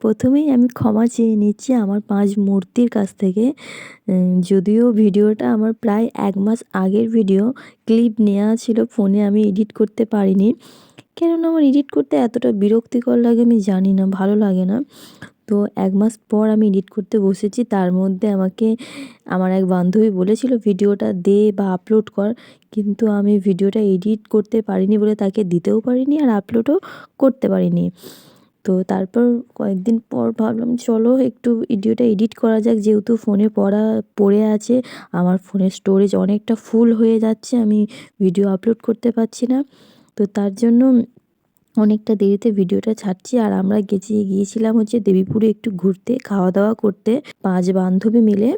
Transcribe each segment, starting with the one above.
প্রথমেই আমি ক্ষমা চেয়ে নিচ্ছি আমার ৫ মূর্তির কাছ থেকে। যদিও ভিডিওটা আমার প্রায় ১ মাস আগের ভিডিও, ক্লিপ নেওয়া ছিল ফোনে, আমি এডিট করতে পারিনি। কেননা আমার এডিট করতে এতটা বিরক্তিকর লাগে আমি জানি না, ভালো লাগে না। তো ১ মাস পর আমি এডিট করতে বসেছি। তার মধ্যে আমাকে আমার এক বান্ধবী বলেছিল ভিডিওটা দে বা আপলোড কর। কিন্তু আমি ভিডিওটা এডিট করতে পারিনি বলে তাকে দিতেও পারিনি আর আপলোডও করতে পারিনি। তো তারপর কয়েকদিন পর ভাবলাম চলো একটু ভিডিওটা এডিট করা যাক, যেহেতু ফোনে পড়ে আছে। আমার ফোনের স্টোরেজ অনেকটা ফুল হয়ে যাচ্ছে, আমি ভিডিও আপলোড করতে পারছি না। তো তার জন্য অনেকটা দেরিতে ভিডিওটা ছাড়ছি। আর আমরা গিয়েছিলাম হচ্ছে দেবীপুরে একটু ঘুরতে, খাওয়া দাওয়া করতে ৫ বান্ধবী মিলে।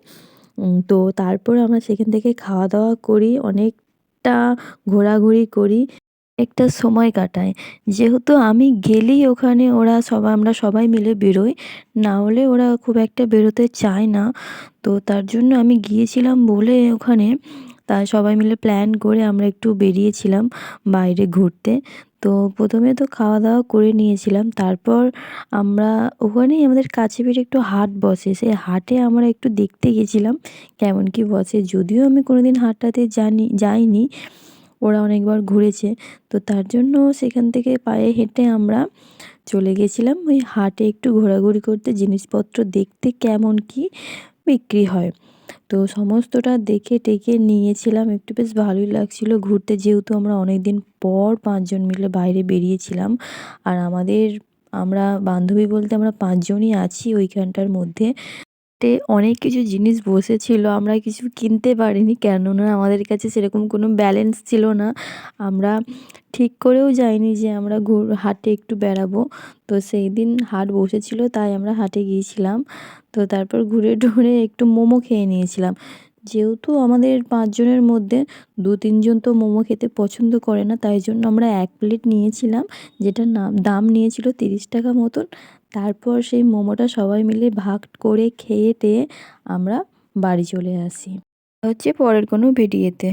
তো তারপর আমরা সেখান থেকে খাওয়া দাওয়া করি, অনেকটা ঘোরাঘুরি করি, একটা সময় কাটাই। যেহেতু আমি গেলেই ওখানে আমরা সবাই মিলে বেরোই, না হলে ওরা খুব একটা বেরোতে চায় না। তো তার জন্য আমি গিয়েছিলাম বলে ওখানে, তাই সবাই মিলে প্ল্যান করে আমরা একটু বেরিয়েছিলাম বাইরে ঘুরতে। তো প্রথমে তো খাওয়া দাওয়া করে নিয়েছিলাম, তারপর আমরা ওখানেই আমাদের কাছে পিঠে একটু হাট বসে, সেই হাটে আমরা একটু দেখতে গেছিলাম কেমন কি বসে। যদিও আমি কোনোদিন হাটটাতে যাইনি, ওরা অনেকবার ঘুরেছে। তো তার জন্য সেখান থেকে পায়ে হেঁটে আমরা চলে গেছিলাম ওই হাটে একটু ঘোরাঘুরি করতে, জিনিসপত্র দেখতে কেমন কি বিক্রি হয়। তো সমস্তটা দেখে টেখে নিয়েছিলাম, একটু বেশ ভালোই লাগছিল ঘুরতে, যেহেতু আমরা অনেক দিন পর ৫ জন মিলে বাইরে বেরিয়েছিলাম। আর আমরা বান্ধবী বলতে আমরা ৫ জনই আছি ওইখানটার মধ্যে। অনেক কিছু জিনিস বসেছিল, আমরা কিছু কিনতে পারিনি, কেননা আমাদের কাছে সেরকম কোনো ব্যালেন্স ছিল না। আমরা ঠিক করেও যাইনি যে আমরা হাটে একটু বেড়াবো। তো সেই দিন হাট বসেছিল তাই আমরা হাটে গিয়েছিলাম। তো তারপর ঘুরে টুরে একটু মোমো খেয়ে নিয়েছিলাম। যেহেতু আমাদের ৫ জনের মধ্যে ২-৩ জন তো মোমো খেতে পছন্দ করে না, তাই জন্য আমরা ১ প্লেট নিয়েছিলাম, যেটার দাম নিয়েছিল ৩০ টাকা মতন। তারপর সেই মোমোটা সবাই মিলে ভাগ করে খেয়ে টেয়ে আমরা বাড়ি চলে আসি। হচ্ছে পরের কোনো ভিডিওতে।